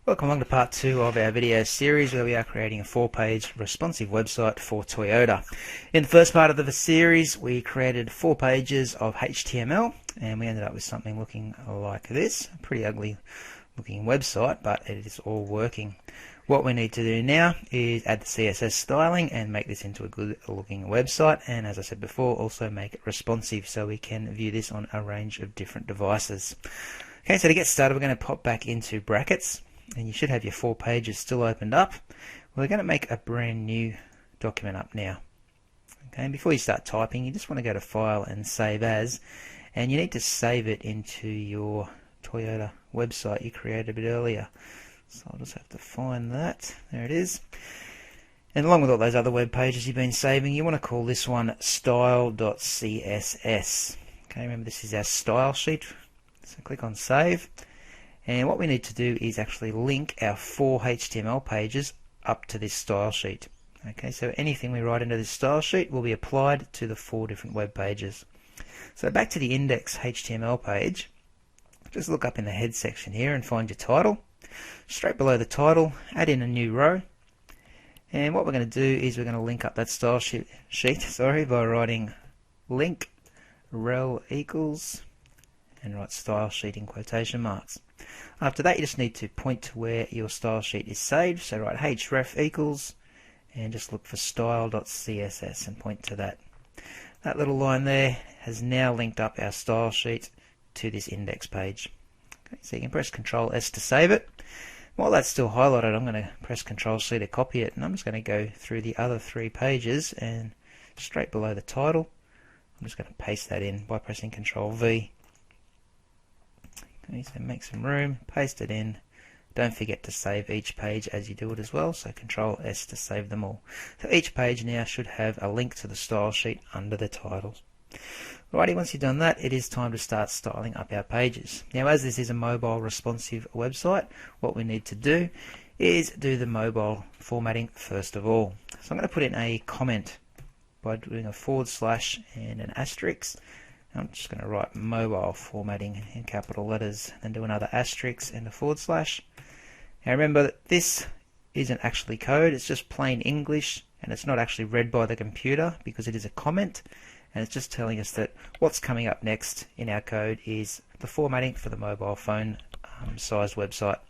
Welcome along to part 2 of our video series where we are creating a 4-page responsive website for Toyota. In the first part of the series we created 4 pages of HTML and we ended up with something looking like this. A pretty ugly looking website, but it is all working. What we need to do now is add the CSS styling and make this into a good looking website, and as I said before, also make it responsive so we can view this on a range of different devices. Okay, so to get started we're going to pop back into brackets. And you should have your 4 pages still opened up. We're going to make a brand new document up now. Okay, and before you start typing, you just want to go to File and Save As, and you need to save it into your Toyota website you created a bit earlier. So I'll just have to find that. There it is. And along with all those other web pages you've been saving, you want to call this one style.css. Okay, remember this is our style sheet. So click on Save. And what we need to do is actually link our 4 HTML pages up to this style sheet. Okay, so anything we write into this style sheet will be applied to the 4 different web pages. So back to the index HTML page, just look up in the head section here and find your title. Straight below the title, add in a new row. And what we're going to do is we're going to link up that style sheet by writing link rel equals and write style sheet in quotation marks. After that you just need to point to where your style sheet is saved, so write href equals and just look for style.css and point to that. That little line there has now linked up our style sheet to this index page. Okay, so you can press Ctrl S to save it. While that's still highlighted, I'm going to press Ctrl C to copy it, and I'm just going to go through the other 3 pages and straight below the title I'm just going to paste that in by pressing Ctrl V. Okay, so make some room, paste it in. Don't forget to save each page as you do it as well, so Ctrl S to save them all. So each page now should have a link to the style sheet under the titles. Alrighty, once you've done that, it is time to start styling up our pages. Now, as this is a mobile responsive website, what we need to do is do the mobile formatting first of all. So I'm going to put in a comment by doing a / and an asterisk. I'm just going to write mobile formatting in capital letters and do another asterisk and a /. Now remember that this isn't actually code, it's just plain English, and it's not actually read by the computer because it is a comment, and it's just telling us that what's coming up next in our code is the formatting for the mobile phone size website.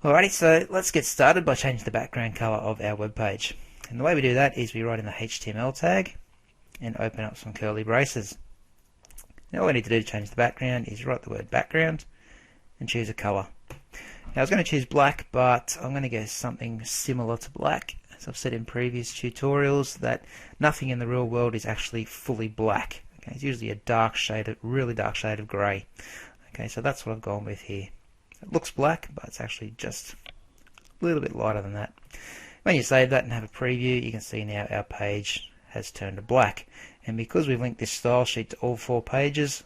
Alrighty, so let's get started by changing the background color of our web page. And the way we do that is we write in the HTML tag and open up some curly braces. Now all we need to do to change the background is write the word background and choose a color. Now I was going to choose black, but I'm going to go something similar to black. As I've said in previous tutorials, that nothing in the real world is actually fully black. Okay, it's usually a dark shade, really dark shade of grey. Okay, so that's what I've gone with here. It looks black, but it's actually just a little bit lighter than that. When you save that and have a preview, you can see now our page has turned to black. And because we've linked this style sheet to all 4 pages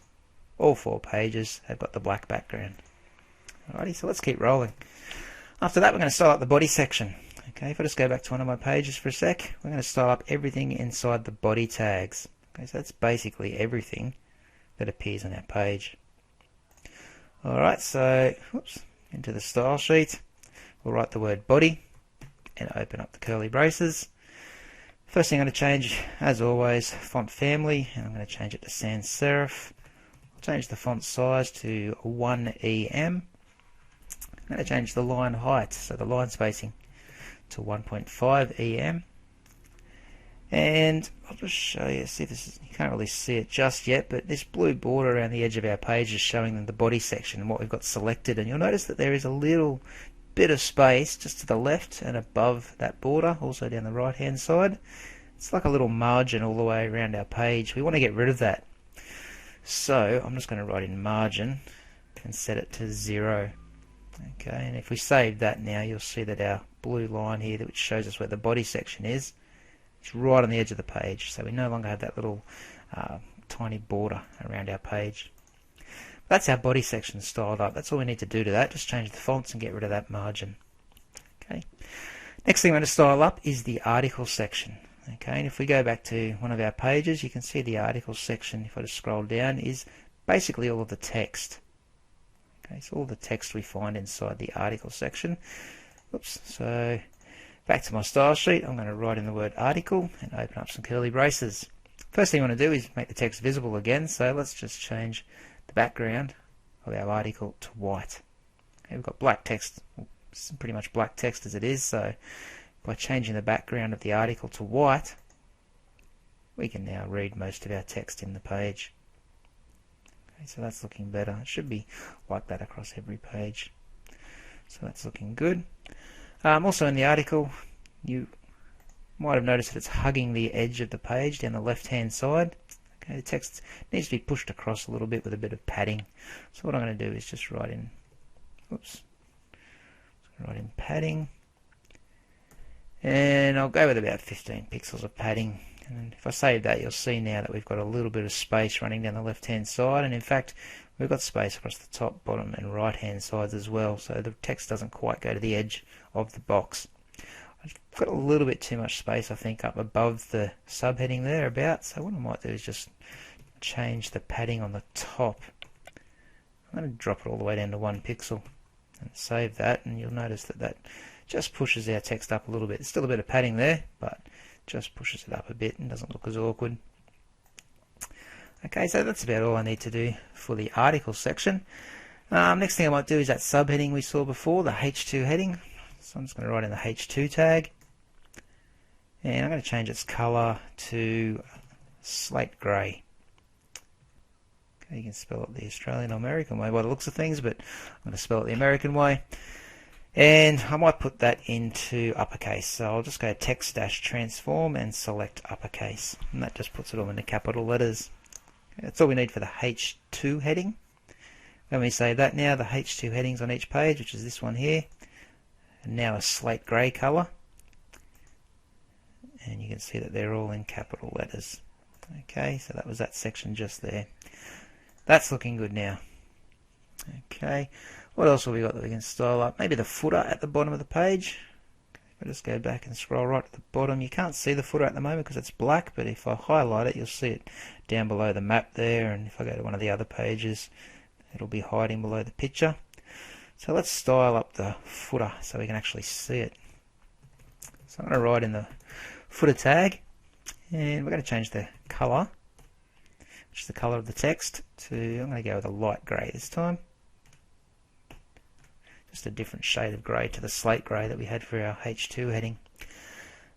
have got the black background. Alrighty, so let's keep rolling. After that we're going to style up the body section. Okay, if I just go back to one of my pages for a sec, we're going to style up everything inside the body tags. Okay, so that's basically everything that appears on our page. Alright, so into the style sheet, we'll write the word body and open up the curly braces. First thing I'm going to change, as always, font family, and I'm going to change it to sans serif. I'll change the font size to 1em. I'm going to change the line height, so the line spacing, to 1.5em. And I'll just show you, see this is, you can't really see it just yet, but this blue border around the edge of our page is showing them the body section and what we've got selected. And you'll notice that there is a little bit of space just to the left and above that border, also down the right hand side. It's like a little margin all the way around our page. We want to get rid of that, so I'm just going to write in margin and set it to 0. Okay, and if we save that now, you'll see that our blue line here, which shows us where the body section is, it's right on the edge of the page, so we no longer have that little tiny border around our page. That's our body section styled up. That's all we need to do to that. Just change the fonts and get rid of that margin. Okay. Next thing we're going to style up is the article section. Okay, and if we go back to one of our pages, you can see the article section, if I just scroll down, is basically all of the text. Okay, so all the text we find inside the article section. Oops, so back to my style sheet, I'm going to write in the word article and open up some curly braces. First thing I want to do is make the text visible again, so let's just change the background of our article to white. Okay, we've got black text, pretty much black text as it is, so by changing the background of the article to white, we can now read most of our text in the page. Okay, so that's looking better. It should be like that across every page. So that's looking good. Also in the article, you might have noticed that it's hugging the edge of the page down the left hand side. Okay, the text needs to be pushed across a little bit with a bit of padding. So what I'm going to do is just write in, write in padding, and I'll go with about 15 pixels of padding. And if I save that, you'll see now that we've got a little bit of space running down the left hand side, and in fact we've got space across the top, bottom and right hand sides as well, so the text doesn't quite go to the edge of the box. I've got a little bit too much space, I think, up above the subheading there about, so what I might do is just change the padding on the top. I'm going to drop it all the way down to 1 pixel and save that, and you'll notice that that just pushes our text up a little bit. There's still a bit of padding there, but just pushes it up a bit and doesn't look as awkward. Okay, so that's about all I need to do for the article section. Next thing I might do is that subheading we saw before, the H2 heading. So I'm just going to write in the H2 tag, and I'm going to change its color to slate grey. Okay, you can spell it the Australian or American way by the looks of things, but I'm going to spell it the American way. And I might put that into uppercase, so I'll just go text-transform and select uppercase, and that just puts it all into capital letters. Okay, that's all we need for the H2 heading. When we save that now, the H2 headings on each page, which is this one here, and now a slate grey colour, and you can see that they're all in capital letters. Okay, so that was that section just there. That's looking good now. Okay, what else have we got that we can style up? Maybe the footer at the bottom of the page. Okay, if I just go back and scroll right to the bottom, you can't see the footer at the moment because it's black, but if I highlight it, you'll see it down below the map there, and if I go to one of the other pages, it'll be hiding below the picture. So let's style up the footer so we can actually see it. So I'm going to write in the footer tag, and we're going to change the colour, which is the colour of the text, to, I'm going to go with a light grey this time. Just a different shade of grey to the slate grey that we had for our H2 heading.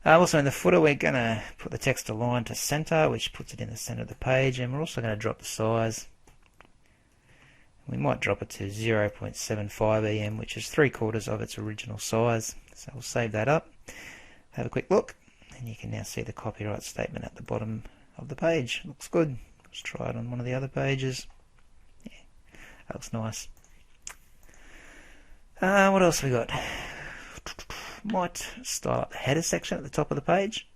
Also in the footer, we're going to put the text align to centre, which puts it in the centre of the page, and we're also going to drop the size. We might drop it to 0.75 EM, which is 3/4 of its original size. So we'll save that up, have a quick look, and you can now see the copyright statement at the bottom of the page. Looks good. Let's try it on one of the other pages. Yeah, that looks nice. What else have we got? Might style up the header section at the top of the page.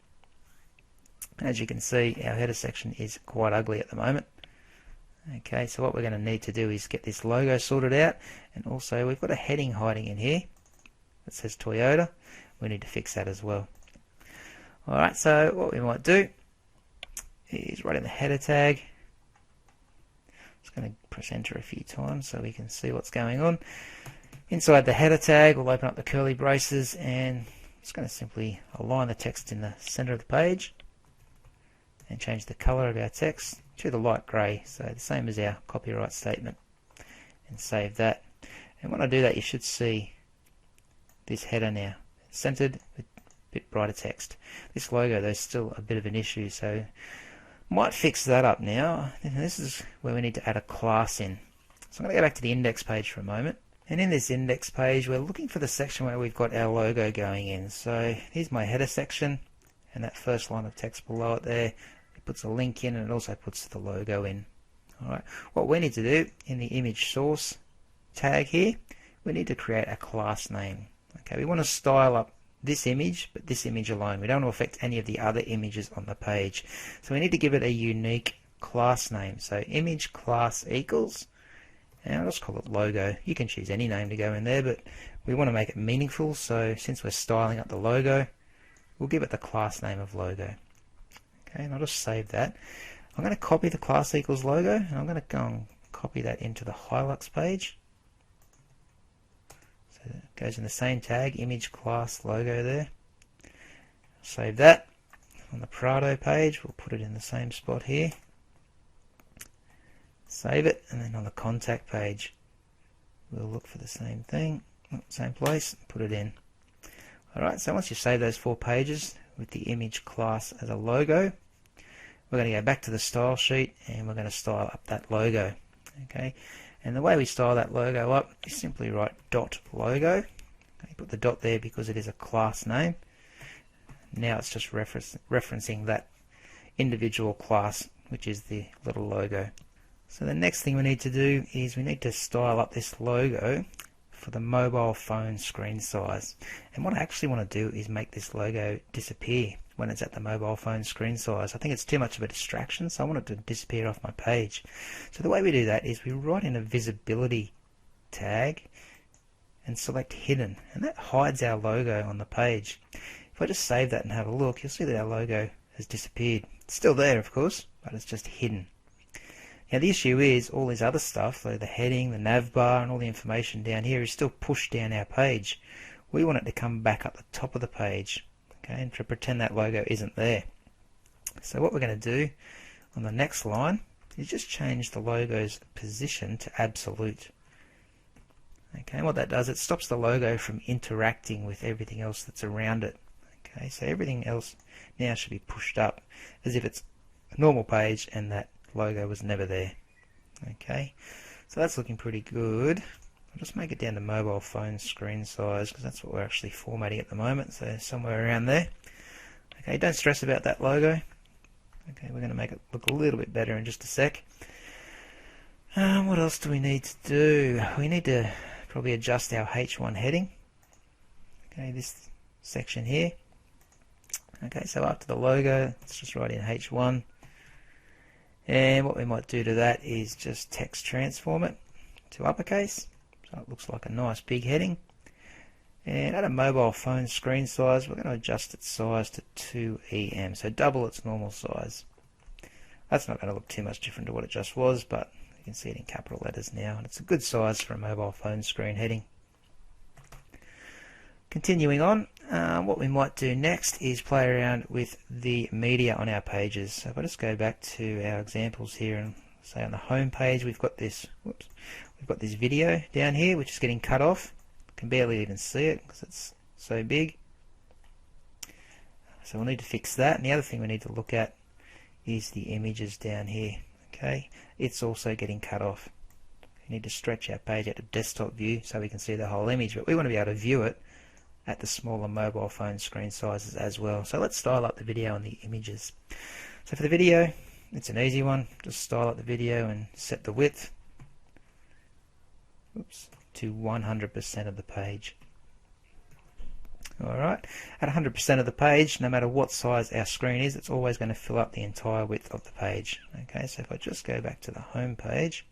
As you can see, our header section is quite ugly at the moment. Okay, so what we're going to need to do is get this logo sorted out, and also we've got a heading hiding in here that says Toyota. We need to fix that as well. Alright, so what we might do is write in the header tag. Just going to press enter a few times so we can see what's going on. Inside the header tag, we'll open up the curly braces, and just going to simply align the text in the center of the page and change the color of our text to the light grey, so the same as our copyright statement, and save that. And when I do that, you should see this header now centered with a bit brighter text. This logo though is still a bit of an issue, so might fix that up now. And this is where we need to add a class in. So I'm going to go back to the index page for a moment. And in this index page, we're looking for the section where we've got our logo going in. So here's my header section, and that first line of text below it there, it puts a link in, and it also puts the logo in. Alright, what we need to do in the image source tag here, we need to create a class name. Okay, we want to style up this image, but this image alone. We don't want to affect any of the other images on the page. So we need to give it a unique class name. So image class equals, and I'll just call it logo. You can choose any name to go in there, but we want to make it meaningful, so since we're styling up the logo, we'll give it the class name of logo. Okay, and I'll just save that. I'm going to copy the class equals logo, and I'm going to go and copy that into the Hilux page. it goes in the same tag, image class logo there. Save that. On the Prado page, we'll put it in the same spot here. Save it, and then on the contact page, we'll look for the same thing, same place, put it in. Alright, so once you've saved those 4 pages with the image class as a logo, we're going to go back to the style sheet and we're going to style up that logo. Okay, and the way we style that logo up is simply write dot logo. Okay, put the dot there because it is a class name. Now it's just referencing that individual class, which is the little logo. So the next thing we need to do is we need to style up this logo for the mobile phone screen size. And what I actually want to do is make this logo disappear when it's at the mobile phone screen size. I think it's too much of a distraction, so I want it to disappear off my page. So the way we do that is we write in a visibility tag and select hidden, and that hides our logo on the page. If I just save that and have a look, you'll see that our logo has disappeared. It's still there, of course, but it's just hidden. Now the issue is all this other stuff, so the heading, the navbar, and all the information down here is still pushed down our page. We want it to come back up the top of the page, okay, and to pretend that logo isn't there. So what we're going to do on the next line is just change the logo's position to absolute. Okay, and what that does, it stops the logo from interacting with everything else that's around it. Okay, so everything else now should be pushed up as if it's a normal page and that logo was never there. Okay, so that's looking pretty good. I'll just make it down to mobile phone screen size because that's what we're actually formatting at the moment, so somewhere around there. Okay, don't stress about that logo. Okay, we're going to make it look a little bit better in just a sec. What else do we need to do? We need to probably adjust our H1 heading. Okay, this section here. Okay, so after the logo, let's just write in H1. And what we might do to that is just text transform it to uppercase, so it looks like a nice big heading. And at a mobile phone screen size, we're going to adjust its size to 2em, so double its normal size. That's not going to look too much different to what it just was, but you can see it in capital letters now, and it's a good size for a mobile phone screen heading. Continuing on, what we might do next is play around with the media on our pages. So if I just go back to our examples here and say on the home page we've got this video down here which is getting cut off. Can barely even see it because it's so big. So we'll need to fix that. And the other thing we need to look at is the images down here. Okay, it's also getting cut off. We need to stretch our page out to desktop view so we can see the whole image, but we want to be able to view it at the smaller mobile phone screen sizes as well. So let's style up the video and the images. So for the video, it's an easy one. Just style up the video and set the width to 100% of the page. Alright, at 100% of the page, no matter what size our screen is, it's always going to fill up the entire width of the page. Okay, so if I just go back to the home page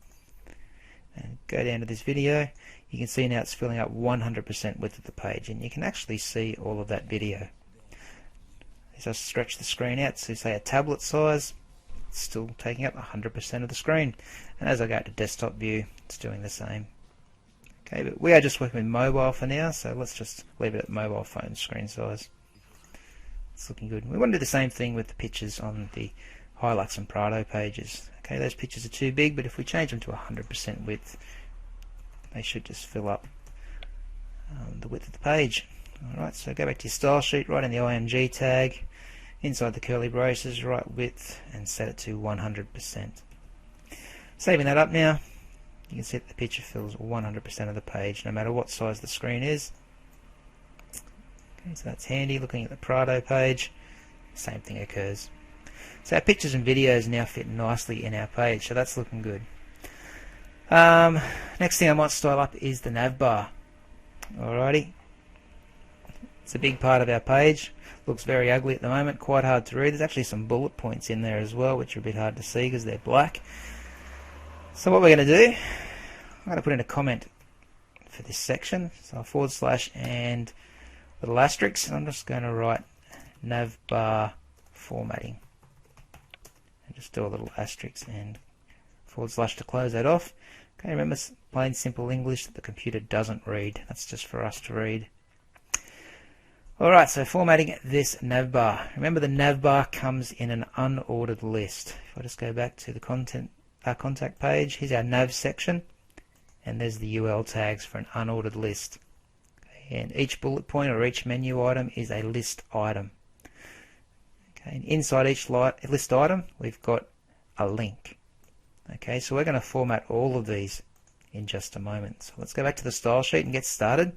and go down to this video, you can see now it's filling up 100% width of the page, and you can actually see all of that video. As I stretch the screen out to say a tablet size, it's still taking up 100% of the screen, and as I go to desktop view, it's doing the same. Okay, but we are just working with mobile for now, so let's just leave it at mobile phone screen size. It's looking good. We want to do the same thing with the pictures on the Hilux and Prado pages. Okay, those pictures are too big, but if we change them to 100% width, they should just fill up the width of the page. Alright, so go back to your style sheet, write in the IMG tag, inside the curly braces, write width and set it to 100%. Saving that up now, you can see that the picture fills 100% of the page, no matter what size the screen is. Okay, so that's handy. Looking at the Prado page, same thing occurs. So our pictures and videos now fit nicely in our page, so that's looking good. Next thing I might style up is the navbar. Alrighty, it's a big part of our page. Looks very ugly at the moment, quite hard to read. There's actually some bullet points in there as well, which are a bit hard to see because they're black. So what we're going to do, I'm going to put in a comment for this section, so a / and little asterisk, and I'm just going to write Navbar Formatting, and just do a little asterisk and / to close that off. Okay, remember, plain simple English that the computer doesn't read. That's just for us to read. Alright, so formatting this navbar. Remember, the navbar comes in an unordered list. If I just go back to the contact page, here's our nav section, and there's the UL tags for an unordered list. Okay, and each bullet point or each menu item is a list item. Okay, and inside each list item, we've got a link. Okay, so we're going to format all of these in just a moment. So let's go back to the style sheet and get started.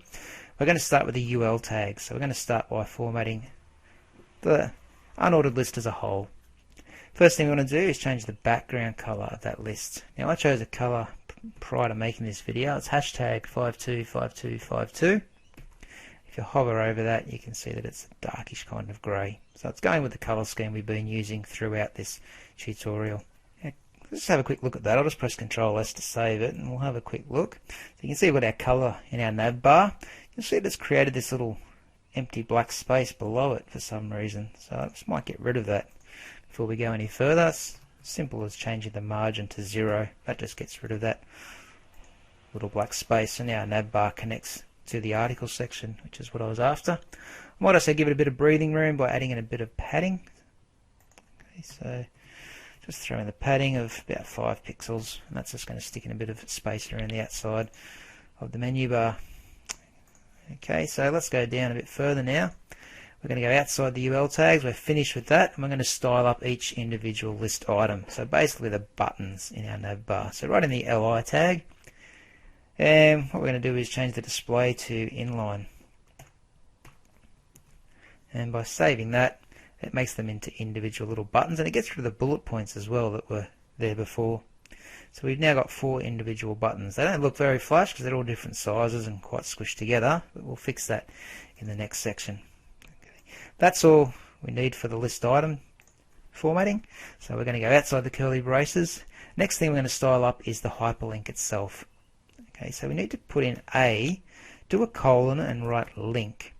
We're going to start with the UL tags. So we're going to start by formatting the unordered list as a whole. First thing we want to do is change the background color of that list. Now, I chose a color prior to making this video. It's hashtag 525252. If you hover over that, you can see that it's a darkish kind of grey. So it's going with the color scheme we've been using throughout this tutorial. Let's have a quick look at that. I'll just press Ctrl S to save it, and we'll have a quick look. So you can see we've got our colour in our nav bar. You'll see it's created this little empty black space below it for some reason. So I just might get rid of that before we go any further. It's simple as changing the margin to 0. That just gets rid of that little black space. And now our nav bar connects to the article section, which is what I was after. I might also give it a bit of breathing room by adding in a bit of padding. Okay, so just throw in the padding of about 5 pixels, and that's just going to stick in a bit of space around the outside of the menu bar. Okay, so let's go down a bit further now. We're going to go outside the UL tags. We're finished with that, and we're going to style up each individual list item. So basically the buttons in our nav bar. So right in the LI tag, and what we're going to do is change the display to inline. And by saving that, it makes them into individual little buttons, and it gets rid of the bullet points as well that were there before. So we've now got 4 individual buttons. They don't look very flash because they're all different sizes and quite squished together, but we'll fix that in the next section. Okay. That's all we need for the list item formatting. So we're going to go outside the curly braces. Next thing we're going to style up is the hyperlink itself. Okay, so we need to put in A, do a colon and write link.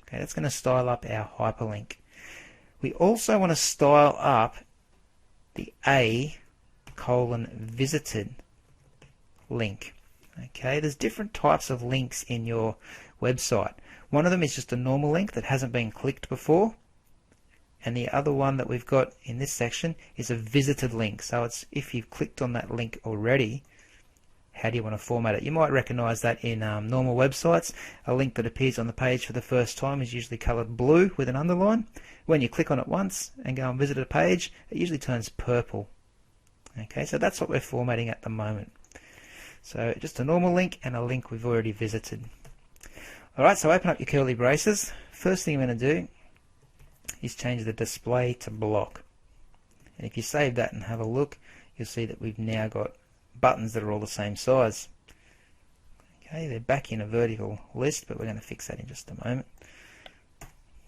Okay, that's going to style up our hyperlink. We also want to style up the A :visited link. Okay, there's different types of links in your website. One of them is just a normal link that hasn't been clicked before, and the other one that we've got in this section is a visited link. So it's if you've clicked on that link already, how do you want to format it? You might recognize that in normal websites. A link that appears on the page for the first time is usually colored blue with an underline. When you click on it once and go and visit a page, it usually turns purple. Okay, so that's what we're formatting at the moment. So just a normal link and a link we've already visited. Alright, so open up your curly braces. First thing I'm going to do is change the display to block. And if you save that and have a look, you'll see that we've now got buttons that are all the same size. Okay, they're back in a vertical list, but we're going to fix that in just a moment.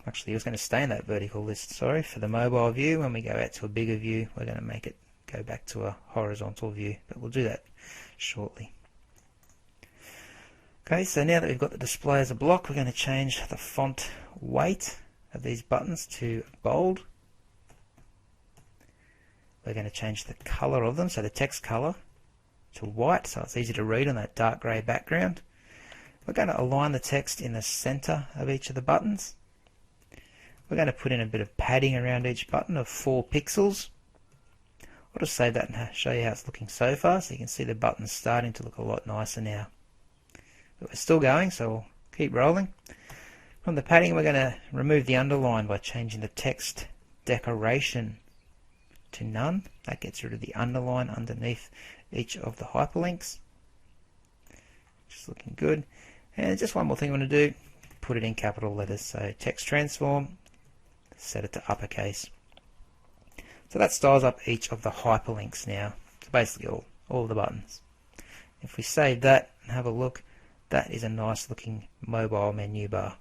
Actually, it was going to stay in that vertical list, sorry, for the mobile view. When we go out to a bigger view, we're going to make it go back to a horizontal view, but we'll do that shortly. Okay, so now that we've got the display as a block, we're going to change the font weight of these buttons to bold. We're going to change the color of them, so the text color to white, so it's easy to read on that dark grey background. We're going to align the text in the center of each of the buttons. We're going to put in a bit of padding around each button of 4 pixels. I'll just save that and show you how it's looking so far, so you can see the buttons starting to look a lot nicer now. But we're still going, so we'll keep rolling. From the padding, we're going to remove the underline by changing the text decoration to none. That gets rid of the underline underneath each of the hyperlinks. Just looking good. And just one more thing I want to do, put it in capital letters. So text transform, set it to uppercase. So that styles up each of the hyperlinks now. So basically all the buttons. If we save that and have a look, that is a nice looking mobile menu bar.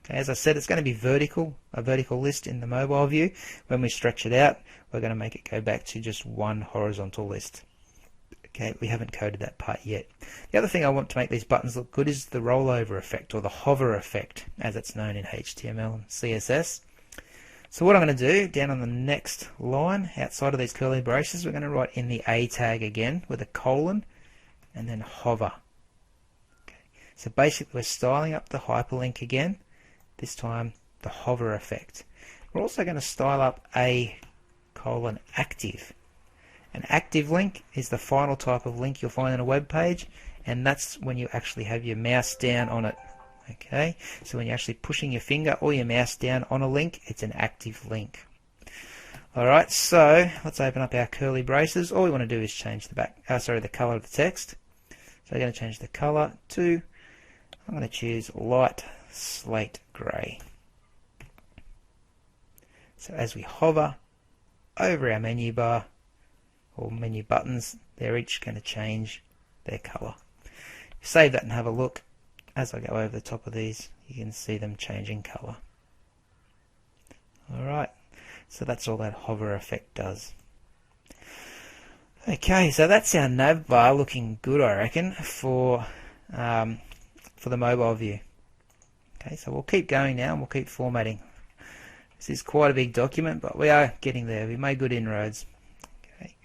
Okay, as I said, it's going to be vertical, a vertical list in the mobile view. When we stretch it out, we're going to make it go back to just one horizontal list. Okay, we haven't coded that part yet. The other thing I want to make these buttons look good is the rollover effect, or the hover effect, as it's known in HTML and CSS. So what I'm going to do, down on the next line, outside of these curly braces, we're going to write in the A tag again with a colon and then hover. Okay. So basically we're styling up the hyperlink again, this time the hover effect. We're also going to style up a active. An active link is the final type of link you'll find on a web page, and that's when you actually have your mouse down on it. Okay, so when you're actually pushing your finger or your mouse down on a link, it's an active link. Alright, so let's open up our curly braces. All we want to do is change the color of the text. So I'm going to change the color to, I'm going to choose light slate grey. So as we hover over our menu bar or menu buttons, they're each going to change their color. Save that and have a look. As I go over the top of these, you can see them changing color. Alright, so that's all that hover effect does. Okay, so that's our navbar looking good, I reckon, for the mobile view. Okay, so we'll keep going now and we'll keep formatting. This is quite a big document, but we are getting there. We made good inroads. Okay.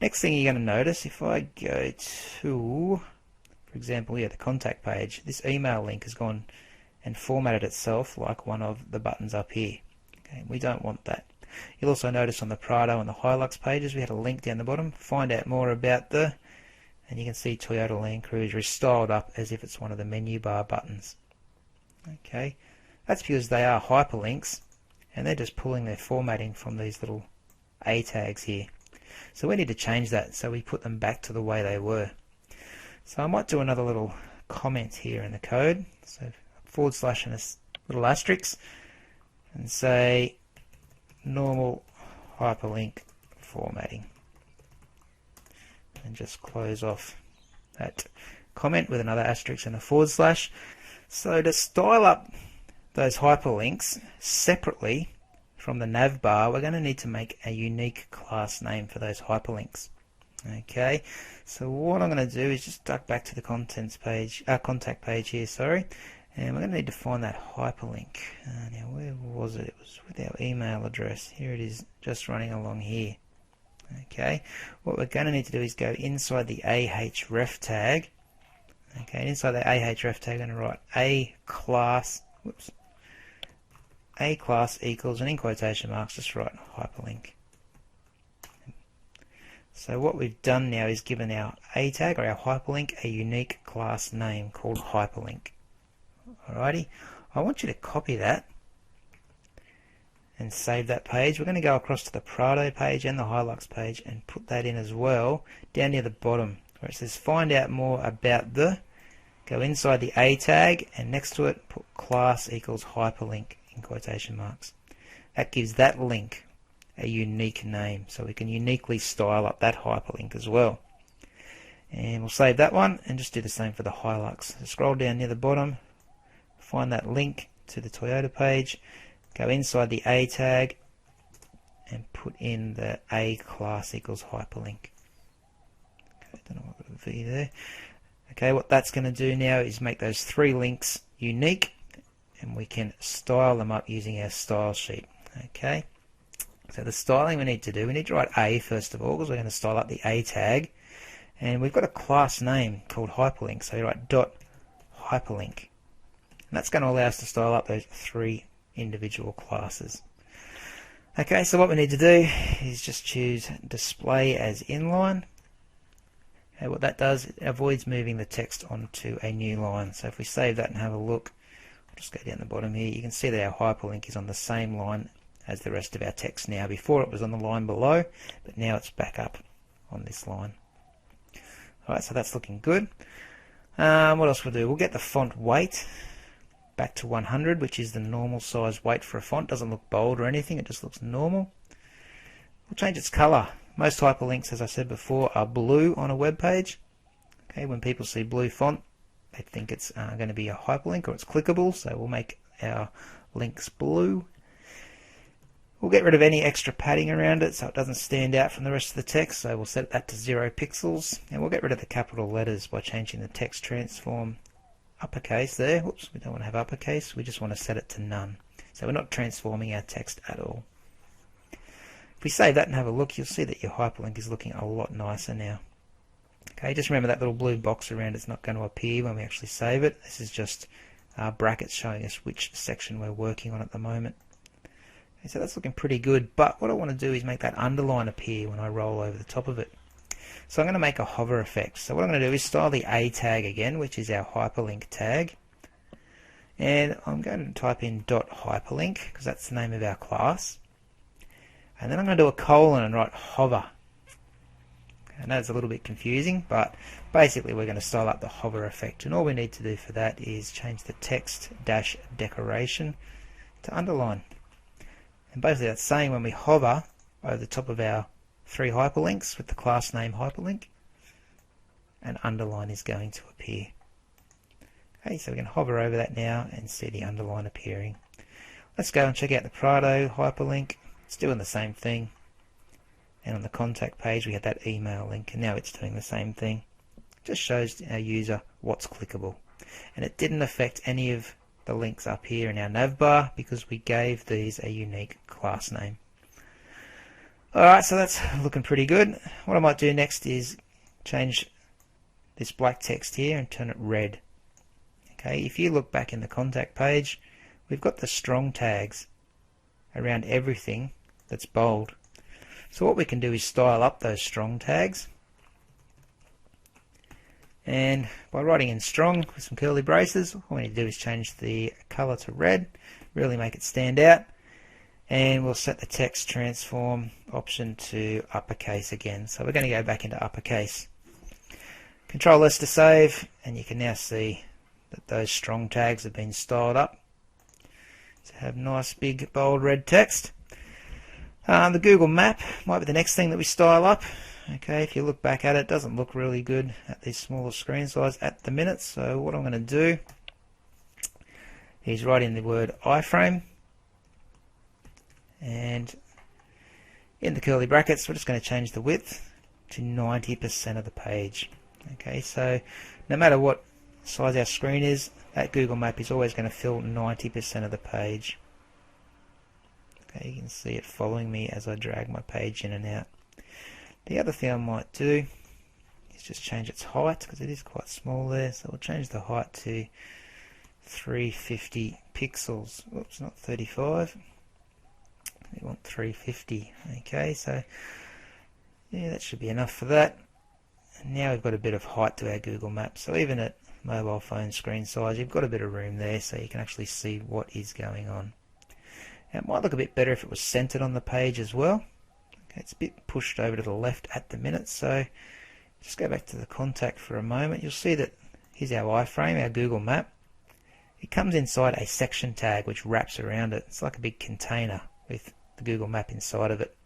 Next thing you're going to notice, if I go to, for example, the contact page, this email link has gone and formatted itself like one of the buttons up here. Okay, we don't want that. You'll also notice on the Prado and the Hilux pages we had a link down the bottom. Find out more about and you can see Toyota Land Cruiser is styled up as if it's one of the menu bar buttons. Okay, that's because they are hyperlinks and they're just pulling their formatting from these little A tags here. So we need to change that so we put them back to the way they were. So I might do another little comment here in the code, so / and a little asterisk, and say normal hyperlink formatting, and just close off that comment with another asterisk and a /. So to style up those hyperlinks separately from the navbar, we're going to need to make a unique class name for those hyperlinks. Okay, so what I'm going to do is just duck back to the contact page here, sorry, and we're going to need to find that hyperlink. Now where was it? It was with our email address. Here it is, just running along here. Okay, what we're going to need to do is go inside the ahref tag. Okay, and inside the ahref tag, I'm going to write a class equals, and in quotation marks, just write hyperlink. So what we've done now is given our A tag, or our hyperlink, a unique class name called hyperlink. Alrighty, I want you to copy that and save that page. We're going to go across to the Prado page and the Hilux page and put that in as well, down near the bottom where it says find out more about go inside the A tag, and next to it put class equals hyperlink in quotation marks. That gives that link a unique name, so we can uniquely style up that hyperlink as well. And we'll save that one and just do the same for the Hilux. So scroll down near the bottom, find that link to the Toyota page, go inside the A tag and put in the A class equals hyperlink. Okay, don't know what I've got a V there. Okay, what that's going to do now is make those 3 links unique, and we can style them up using our style sheet. Okay, so the styling we need to write A first of all, because we're going to style up the A tag, and we've got a class name called hyperlink, so you write .hyperlink, and that's going to allow us to style up those 3 individual classes. Okay, so what we need to do is just choose display as inline. Okay, what that does, it avoids moving the text onto a new line. So if we save that and have a look, I'll just go down the bottom here, you can see that our hyperlink is on the same line as the rest of our text now. Before it was on the line below, but now it's back up on this line. Alright, so that's looking good. What else we'll do? We'll get the font weight back to 100, which is the normal size weight for a font. Doesn't look bold or anything, it just looks normal. We'll change its color. Most hyperlinks, as I said before, are blue on a web page. Okay, when people see blue font, they think it's going to be a hyperlink or it's clickable, so we'll make our links blue. We'll get rid of any extra padding around it so it doesn't stand out from the rest of the text, so we'll set that to 0 pixels, and we'll get rid of the capital letters by changing the text transform uppercase there. Whoops, we don't want to have uppercase, we just want to set it to none. So we're not transforming our text at all. If we save that and have a look, you'll see that your hyperlink is looking a lot nicer now. Okay, just remember that little blue box around it's not going to appear when we actually save it. This is just brackets showing us which section we're working on at the moment. Okay, so that's looking pretty good, but what I want to do is make that underline appear when I roll over the top of it. So I'm going to make a hover effect. So what I'm going to do is style the A tag again, which is our hyperlink tag. And I'm going to type in .hyperlink because that's the name of our class. And then I'm going to do a colon and write hover. I know it's a little bit confusing, but basically we're going to style up the hover effect. And all we need to do for that is change the text dash decoration to underline. And basically that's saying when we hover over the top of our 3 hyperlinks with the class name hyperlink, an underline is going to appear. Okay, so we can hover over that now and see the underline appearing. Let's go and check out the Prado hyperlink. It's doing the same thing. And on the contact page we have that email link, and now it's doing the same thing. It just shows our user what's clickable. And it didn't affect any of the links up here in our navbar because we gave these a unique class name. Alright, so that's looking pretty good. What I might do next is change this black text here and turn it red. Okay, if you look back in the contact page, we've got the strong tags around everything that's bold. So what we can do is style up those strong tags. And by writing in strong with some curly braces, all we need to do is change the color to red, really make it stand out. And we'll set the text transform option to uppercase again. So we're going to go back into uppercase. Control S to save, and you can now see that those strong tags have been styled up to have nice big bold red text. The Google map might be the next thing that we style up. Okay, if you look back at it, it doesn't look really good at this smaller screen size at the minute. So what I'm going to do is write in the word iframe. And in the curly brackets, we're just going to change the width to 90% of the page. Okay, so no matter what size our screen is, that Google map is always going to fill 90% of the page. Okay, you can see it following me as I drag my page in and out. The other thing I might do is just change its height because it is quite small there. So we'll change the height to 350 pixels. Oops, not 35. We want 350. Okay, so yeah, that should be enough for that. And now we've got a bit of height to our Google Maps. So even at mobile phone screen size, you've got a bit of room there so you can actually see what is going on. Now, it might look a bit better if it was centered on the page as well. Okay, it's a bit pushed over to the left at the minute, so just go back to the contact for a moment. You'll see that here's our iframe, our Google Map. It comes inside a section tag which wraps around it. It's like a big container with the Google Map inside of it.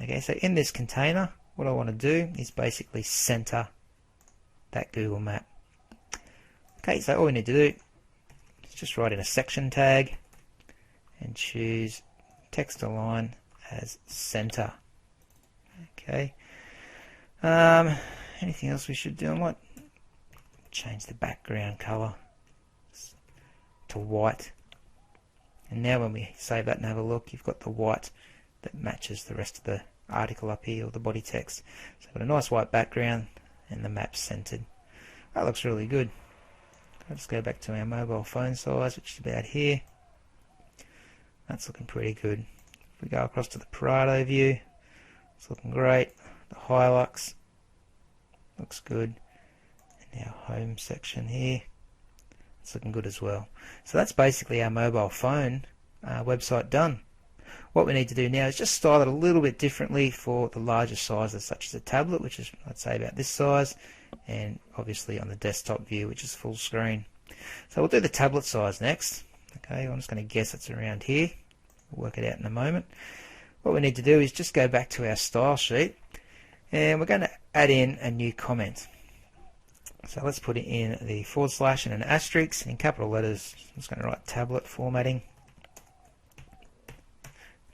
Okay, so in this container, what I want to do is basically center that Google Map. Okay, so all we need to do is just write in a section tag and choose text align as center. Okay. Anything else we should do? I might change the background color to white. And now when we save that and have a look, you've got the white that matches the rest of the article up here, or the body text. So I've got a nice white background and the map centered. That looks really good. I'll just go back to our mobile phone size, which is about here. That's looking pretty good. If we go across to the Prado view, it's looking great. The Hilux looks good. And our home section here, it's looking good as well. So that's basically our mobile phone website done. What we need to do now is just style it a little bit differently for the larger sizes, such as a tablet, which is, I'd say, about this size, and obviously on the desktop view, which is full screen. So we'll do the tablet size next. Okay, I'm just going to guess it's around here. We'll work it out in a moment. What we need to do is just go back to our style sheet, and we're going to add in a new comment. So let's put in the / and an asterisk in capital letters. I'm just going to write tablet formatting.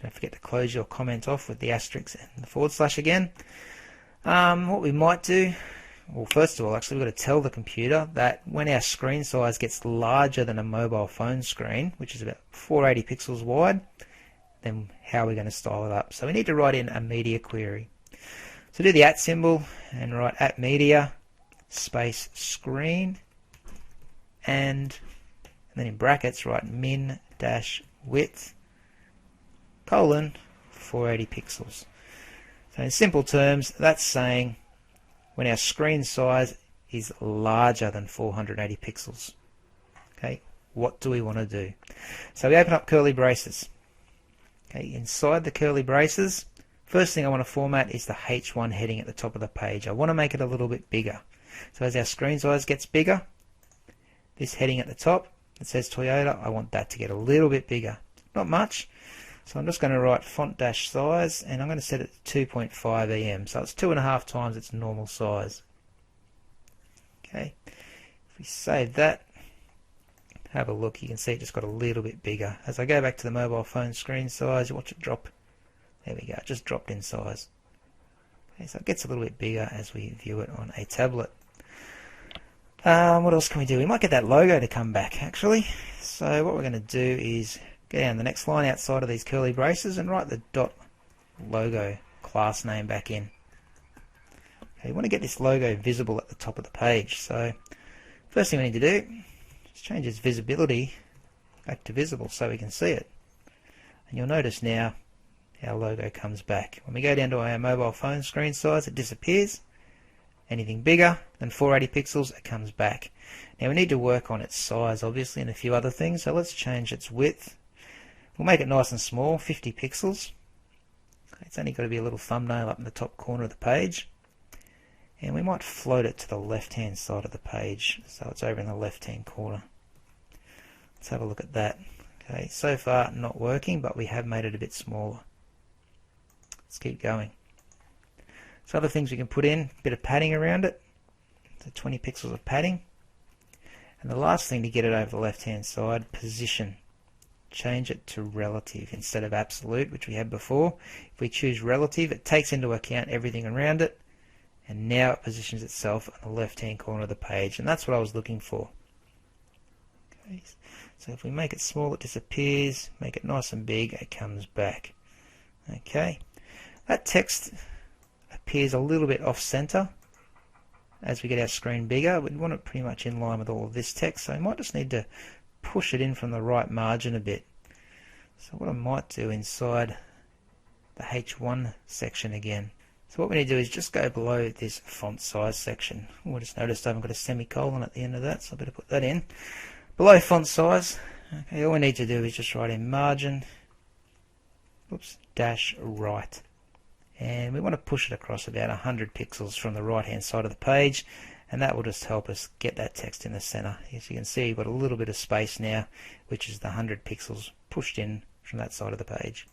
Don't forget to close your comment off with the asterisk and the / again. What we might do, well, first of all, actually, we've got to tell the computer that when our screen size gets larger than a mobile phone screen, which is about 480 pixels wide, then how are we going to style it up? So we need to write in a media query. So do the @ symbol and write @media space screen, and then in brackets write min-width colon 480 pixels. So in simple terms, that's saying when our screen size is larger than 480 pixels. Okay, what do we want to do? So we open up curly braces. Okay, inside the curly braces, first thing I want to format is the H1 heading at the top of the page. I want to make it a little bit bigger. So as our screen size gets bigger, this heading at the top that says Toyota, I want that to get a little bit bigger. Not much. So I'm just going to write font-size, and I'm going to set it to 2.5 EM. So it's 2.5 times its normal size. Okay, if we save that, have a look, you can see it just got a little bit bigger. As I go back to the mobile phone screen size, you watch it drop. There we go, it just dropped in size. Okay, so it gets a little bit bigger as we view it on a tablet. What else can we do? We might get that logo to come back, actually. So what we're going to do is go down the next line outside of these curly braces and write the .logo class name back in. Okay, you want to get this logo visible at the top of the page. So first thing we need to do is change its visibility back to visible so we can see it. And you'll notice now our logo comes back. When we go down to our mobile phone screen size, it disappears. Anything bigger than 480 pixels, it comes back. Now we need to work on its size, obviously, and a few other things. So let's change its width. We'll make it nice and small, 50 pixels. It's only got to be a little thumbnail up in the top corner of the page. And we might float it to the left-hand side of the page, so it's over in the left-hand corner. Let's have a look at that. Okay, so far not working, but we have made it a bit smaller. Let's keep going. So other things we can put in, a bit of padding around it, so 20 pixels of padding. And the last thing to get it over the left-hand side, position. Change it to relative instead of absolute, which we had before. If we choose relative, it takes into account everything around it, and now it positions itself on the left-hand corner of the page, and that's what I was looking for. Okay. So if we make it small, it disappears. Make it nice and big, it comes back. Okay, that text appears a little bit off-center as we get our screen bigger. We want it pretty much in line with all of this text, so we might just need to push it in from the right margin a bit. So what I might do inside the H1 section again, so what we need to do is just go below this font size section. I just noticed I haven't got a semicolon at the end of that, so I better put that in. Below font size, okay, all we need to do is just write in margin, dash right. And we want to push it across about 100 pixels from the right hand side of the page, and that will just help us get that text in the center. As you can see, you've got a little bit of space now, which is the 100 pixels pushed in from that side of the page.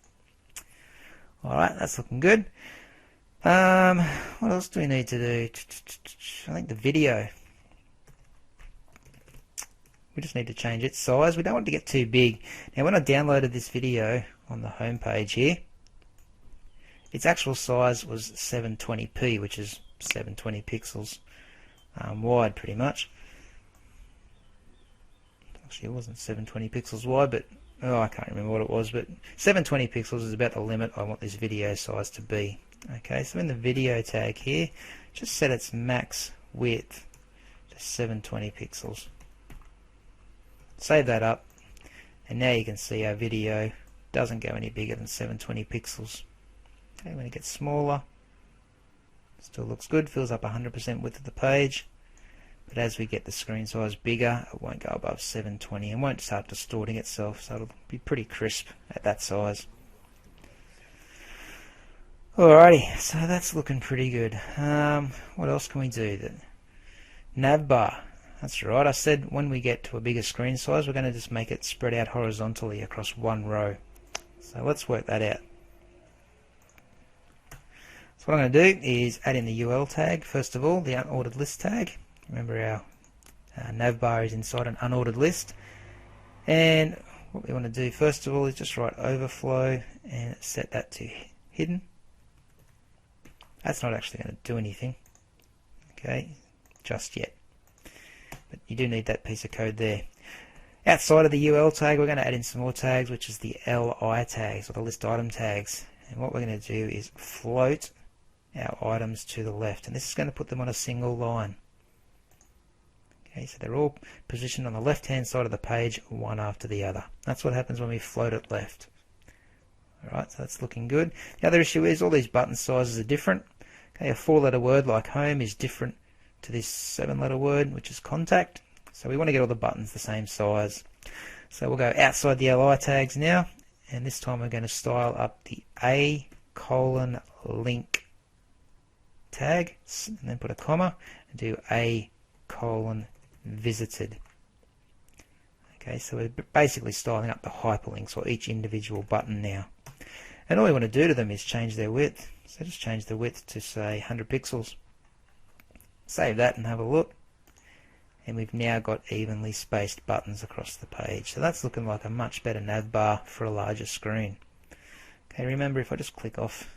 Alright, that's looking good. What else do we need to do? I think the video. We just need to change its size. We don't want it to get too big. Now when I downloaded this video on the home page here, its actual size was 720p, which is 720 pixels wide pretty much. Actually it wasn't 720 pixels wide, but I can't remember what it was, but 720 pixels is about the limit I want this video size to be. Okay, so in the video tag here, just set its max width to 720 pixels. Save that up, and now you can see our video doesn't go any bigger than 720 pixels. Okay, when it gets smaller, still looks good, fills up 100% width of the page, but as we get the screen size bigger, it won't go above 720 and won't start distorting itself, so it'll be pretty crisp at that size. Alrighty, so that's looking pretty good. What else can we do? The navbar. That's right, I said when we get to a bigger screen size, we're going to just make it spread out horizontally across one row. So let's work that out. So what I'm going to do is add in the UL tag, first of all, the unordered list tag. Remember our navbar is inside an unordered list. And what we want to do first of all is just write overflow and set that to hidden. That's not actually going to do anything, okay, just yet. But you do need that piece of code there. Outside of the UL tag, we're going to add in some more tags, which is the LI tags, or the list item tags. And what we're going to do is float our items to the left, and this is going to put them on a single line. Okay, so they're all positioned on the left hand side of the page, one after the other. That's what happens when we float it left. Alright, so that's looking good. The other issue is all these button sizes are different. Okay, a 4-letter word like home is different to this 7-letter word, which is contact. So we want to get all the buttons the same size. So we'll go outside the li tags now, and this time we're going to style up the a:"link tag, and then put a comma, and do a:"visited. Okay, so we're basically styling up the hyperlinks or each individual button now. And all we want to do to them is change their width. So just change the width to say 100 pixels. Save that and have a look. And we've now got evenly spaced buttons across the page. So that's looking like a much better navbar for a larger screen. Okay, remember if I just click off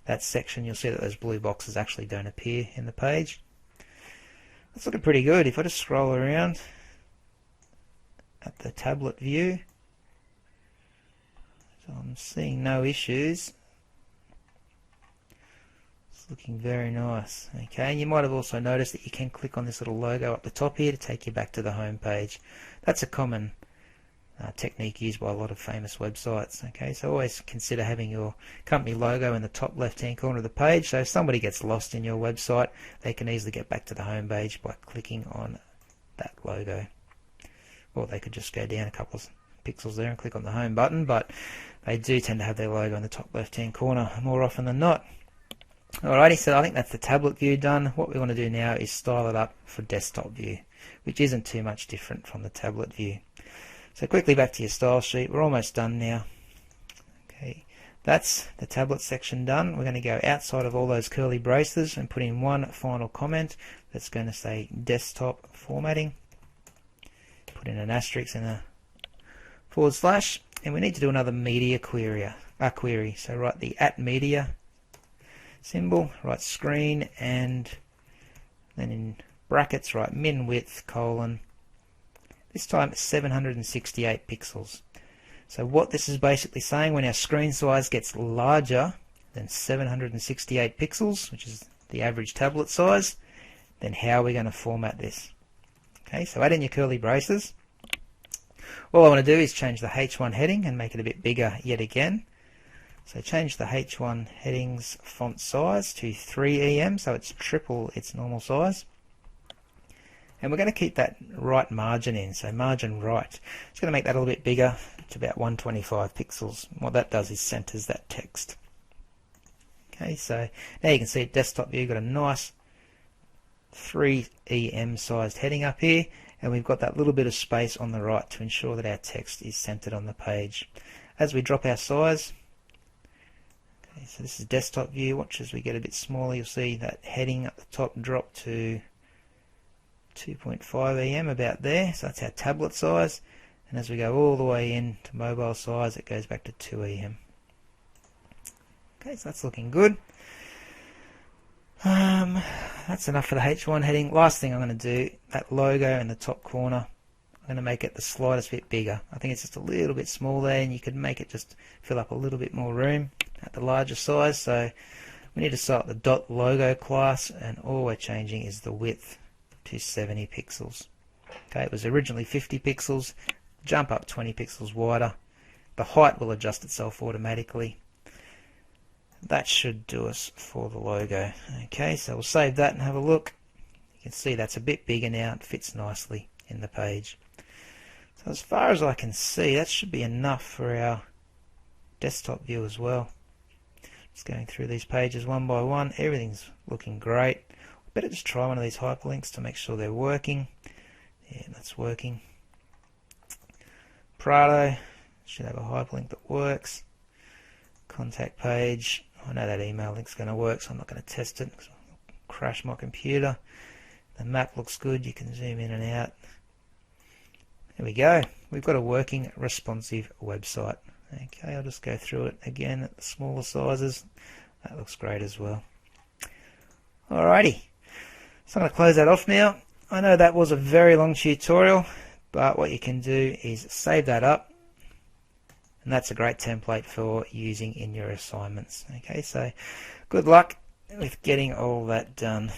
that section, you'll see that those blue boxes actually don't appear in the page. That's looking pretty good. If I just scroll around at the tablet view, so I'm seeing no issues. It's looking very nice. Okay, and you might have also noticed that you can click on this little logo up the top here to take you back to the home page. That's a common technique used by a lot of famous websites. Okay, so always consider having your company logo in the top left hand corner of the page, so if somebody gets lost in your website, they can easily get back to the home page by clicking on that logo. Or they could just go down a couple of pixels there and click on the home button, but they do tend to have their logo in the top left hand corner more often than not. Alrighty, so I think that's the tablet view done. What we want to do now is style it up for desktop view, which isn't too much different from the tablet view. So quickly back to your style sheet. We're almost done now. Okay, that's the tablet section done. We're going to go outside of all those curly braces and put in one final comment that's going to say desktop formatting. Put in an asterisk and a /, and we need to do another media query. So write the @media symbol, write screen, and then in brackets write min width : this time 768 pixels. So what this is basically saying, when our screen size gets larger than 768 pixels, which is the average tablet size, then how are we going to format this? Okay, so add in your curly braces. All I want to do is change the H1 heading and make it a bit bigger yet again. So change the H1 headings font size to 3 EM, so it's triple its normal size. And we're going to keep that right margin in, so margin right. It's going to make that a little bit bigger to about 125 pixels. What that does is centers that text. Okay, so now you can see desktop view got a nice 3 EM sized heading up here, and we've got that little bit of space on the right to ensure that our text is centered on the page. As we drop our size, okay, so this is desktop view. Watch as we get a bit smaller, you'll see that heading at the top drop to 2.5 EM, about there. So that's our tablet size, and as we go all the way in to mobile size, it goes back to 2 EM. Okay, so that's looking good. That's enough for the H1 heading. Last thing I'm going to do, that logo in the top corner, I'm going to make it the slightest bit bigger. I think it's just a little bit small there, and you could make it just fill up a little bit more room at the larger size. So we need to start the .logo class, and all we're changing is the width to 70 pixels. Okay, it was originally 50 pixels, jump up 20 pixels wider. The height will adjust itself automatically. That should do us for the logo. Okay, so we'll save that and have a look. You can see that's a bit bigger now, it fits nicely in the page. So as far as I can see, that should be enough for our desktop view as well. Just going through these pages one by one, everything's looking great. Better just try one of these hyperlinks to make sure they're working. Yeah, that's working. Prado should have a hyperlink that works. Contact page, I know that email link's going to work, so I'm not going to test it because I'll crash my computer. The map looks good, you can zoom in and out. There we go, we've got a working responsive website. Okay, I'll just go through it again at the smaller sizes. That looks great as well. Alrighty, so I'm going to close that off now. I know that was a very long tutorial, but what you can do is save that up, and that's a great template for using in your assignments. Okay, so good luck, with getting all that done,